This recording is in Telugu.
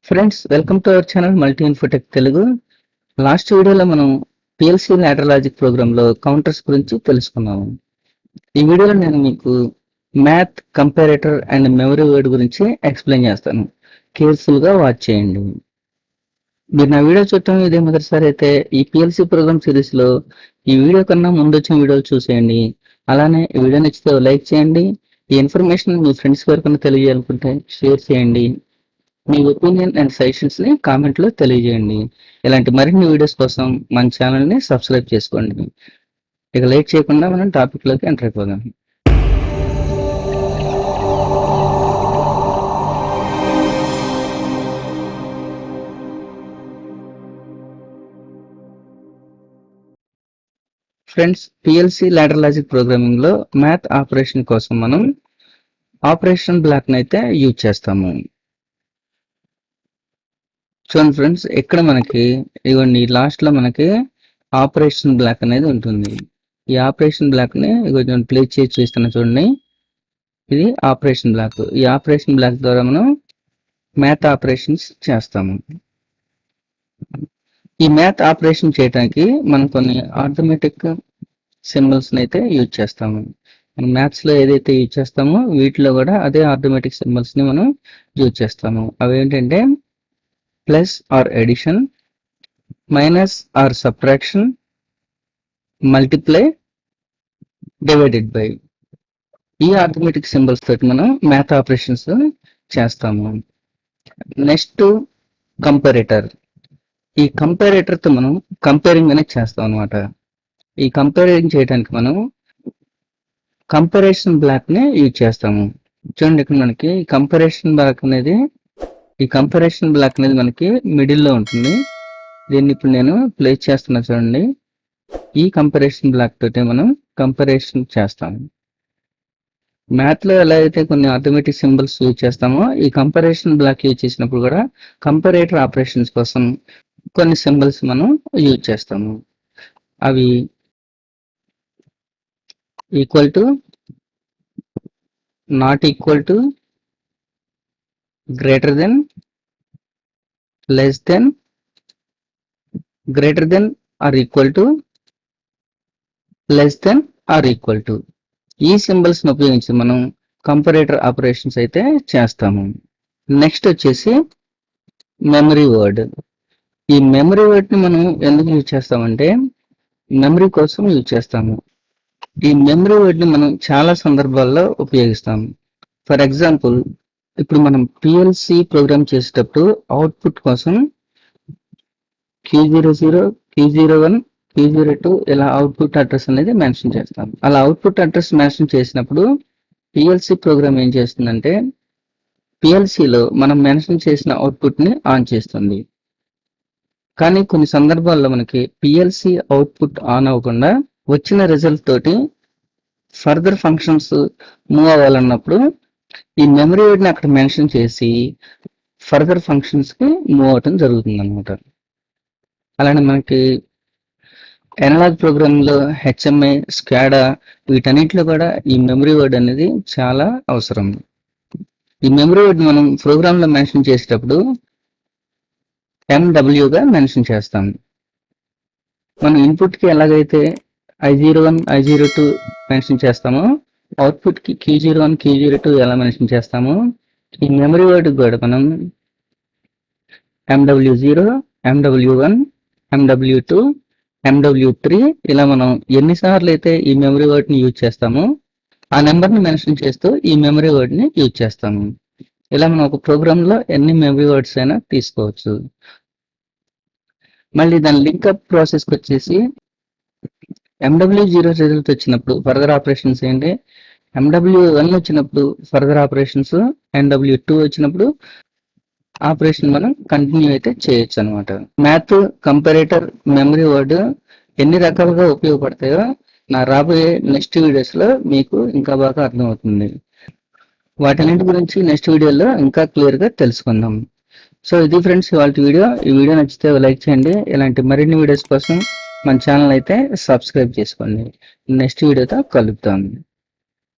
Friends, welcome to our channel multi Infotech Telugu. Last వీడియోలో మనం పిఎల్సి లాడర్ లాజిక్ ప్రోగ్రాంలో కౌంటర్స్ గురించి తెలుసుకున్నాము. ఈ వీడియోలో నేను మీకు math, comparator and memory word గురించి ఎక్స్ప్లెయిన్ చేస్తాను. కేర్ఫుల్గా వాచ్ చేయండి. మీరు నా వీడియో చూడటం ఇదే మొదటిసారి అయితే ఈ పిఎల్సి ప్రోగ్రామ్ సిరీస్లో ఈ వీడియో కన్నా ముందు వచ్చిన వీడియోలు చూసేయండి. అలానే ఈ వీడియో నచ్చితే లైక్ చేయండి. ఈ ఇన్ఫర్మేషన్ మీ ఫ్రెండ్స్ వరకు తెలియజేయాలనుకుంటే షేర్ చేయండి. మీ ఒపీనియన్ అండ్ సజెషన్స్ ని కామెంట్ లో తెలియజేయండి. ఇలాంటి మరిన్ని వీడియోస్ కోసం మన ఛానల్ ని సబ్స్క్రైబ్ చేసుకోండి. ఇక లేట్ చేయకుండా మనం టాపిక్ లోకి ఎంటర్ అయిపోదాం. Friends, PLC ladder logic programming లో మ్యాథ్ ఆపరేషన్ కోసం మనం ఆపరేషన్ బ్లాక్ ని అయితే యూజ్ చేస్తాము. చూడండి ఫ్రెండ్స్, ఇక్కడ మనకి ఇవ్వండి లాస్ట్ లో మనకి ఆపరేషన్ బ్లాక్ అనేది ఉంటుంది. ఈ ఆపరేషన్ బ్లాక్ ని కొంచెం ప్లే చేసి చూస్తున్నా చూడండి. ఇది ఆపరేషన్ బ్లాక్. ఈ ఆపరేషన్ బ్లాక్ ద్వారా మనం మ్యాథ్ ఆపరేషన్స్ చేస్తాము. ఈ మ్యాథ్ ఆపరేషన్ చేయడానికి మనం కొన్ని ఆటోమేటిక్ సింబల్స్ అయితే యూజ్ చేస్తాము. మనం మ్యాథ్స్ లో ఏదైతే యూజ్ చేస్తామో వీటిలో కూడా అదే ఆటోమేటిక్ సింబల్స్ ని మనం యూజ్ చేస్తాము. అవి ఏంటంటే plus or addition, minus or subtraction, multiply, divided by. ఈ ఆటోమేటిక్ సింబల్స్ తోటి మనం మ్యాథ్ ఆపరేషన్స్ చేస్తాము. Next comparator. ఈ కంపారేటర్ తో మనం కంపేరింగ్ అనేది చేస్తాం అనమాట. ఈ కంపేరింగ్ చేయడానికి మనం కంపారిజన్ బ్లాక్ ని యూజ్ చేస్తాము. చూడండి, ఇక్కడ మనకి కంపారిజన్ బ్లాక్ అనేది మనకి మిడిల్ లో ఉంటుంది. దీన్ని ఇప్పుడు నేను ప్లేస్ చేస్తున్నా చూడండి. ఈ కంపారిజన్ బ్లాక్ తోటి మనం కంపారిజన్ చేస్తాము. మ్యాథ్ లో ఎలా అయితే కొన్ని ఆటోమేటిక్ సింబల్స్ యూజ్ చేస్తామో ఈ కంపారిజన్ బ్లాక్ యూజ్ చేసినప్పుడు కూడా కంపారేటర్ ఆపరేషన్స్ కోసం కొన్ని సింబల్స్ మనం యూజ్ చేస్తాము. అవి equal to, not equal to, greater than, less than, greater than or equal to, less than or equal to. ఈ సింబల్స్ ని ఉపయోగించి మనం కంపారేటర్ ఆపరేషన్స్ అయితే చేస్తాము. నెక్స్ట్ వచ్చేసి మెమరీ వర్డ్. ఈ మెమరీ వర్డ్ ని మనం ఎందుకు యూజ్ చేస్తామంటే మెమరీ కోసం యూజ్ చేస్తాము. ఈ మెమరీ వర్డ్ ని మనం చాలా సందర్భాల్లో ఉపయోగిస్తాము. ఫర్ ఎగ్జాంపుల్, ఇప్పుడు మనం పిఎల్సి ప్రోగ్రామ్ చేసేటప్పుడు అవుట్పుట్ కోసం Q00, Q01, Q02 ఇలా అవుట్పుట్ అడ్రస్ అనేది మెన్షన్ చేస్తాం. అలా అవుట్పుట్ అడ్రస్ మెన్షన్ చేసినప్పుడు పిఎల్సి ప్రోగ్రామ్ ఏం చేస్తుందంటే పిఎల్సిలో మనం మెన్షన్ చేసిన అవుట్పుట్ ని ఆన్ చేస్తుంది. కానీ కొన్ని సందర్భాల్లో మనకి పిఎల్సి అవుట్పుట్ ఆన్ అవ్వకుండా వచ్చిన రిజల్ట్ తోటి ఫర్దర్ ఫంక్షన్స్ మూవ్ అవ్వాలన్నప్పుడు ఈ మెమరీ వర్డ్ ని అక్కడ మెన్షన్ చేసి ఫర్దర్ ఫంక్షన్స్ కి మూవ్ అవటం జరుగుతుంది అనమాట. అలానే మనకి ఎనలాగ్ ప్రోగ్రామ్ లో హెచ్ఎంఐ, స్కాడా వీటన్నిటిలో కూడా ఈ మెమరీ వర్డ్ అనేది చాలా అవసరం. ఈ మెమరీ వర్డ్ మనం ప్రోగ్రామ్ లో మెన్షన్ చేసేటప్పుడు MW గా మెన్షన్ చేస్తాం. మనం ఇన్పుట్ కి ఎలాగైతే I01, I02 మెన్షన్ చేస్తామో అవుట్పుట్ కి Q01, Q02 ఎలా మెన్షన్ చేస్తామో ఈ మెమరీ వర్డ్ కూడా మనం MW0, MW1, MW2, MW3 ఇలా మనం ఎన్నిసార్లు అయితే ఈ మెమరీ వర్డ్ ని యూజ్ చేస్తామో ఆ నెంబర్ ని మెన్షన్ చేస్తూ ఈ మెమరీ వర్డ్ ని యూజ్ చేస్తాము. ఇలా మనం ఒక ప్రోగ్రామ్ లో ఎన్ని మెమరీ వర్డ్స్ అయినా తీసుకోవచ్చు. మళ్ళీ దాని లింకప్ ప్రాసెస్ కి వచ్చేసి MW0 రిజల్ట్ వచ్చినప్పుడు ఫర్దర్ ఆపరేషన్స్ ఏంటి, MW1 వచ్చినప్పుడు ఫర్దర్ ఆపరేషన్స్, MW2 వచ్చినప్పుడు ఆపరేషన్ మనం కంటిన్యూ అయితే చేయొచ్చు అనమాట. మ్యాథ్, కంపారేటర్, మెమరీ వర్డ్ ఎన్ని రకాలుగా ఉపయోగపడతాయో నా రాబోయే నెక్స్ట్ వీడియోస్ లో మీకు ఇంకా బాగా అర్థమవుతుంది. వాటన్నిటి గురించి నెక్స్ట్ వీడియోలో ఇంకా క్లియర్ గా తెలుసుకుందాం. సో ఇది ఫ్రెండ్స్ ఇవాళ వీడియో. ఈ వీడియో నచ్చితే లైక్ చేయండి. ఇలాంటి మరిన్ని వీడియోస్ కోసం మన ఛానల్ అయితే సబ్స్క్రైబ్ చేసుకోండి. నెక్స్ట్ వీడియోతో కలుద్దాం.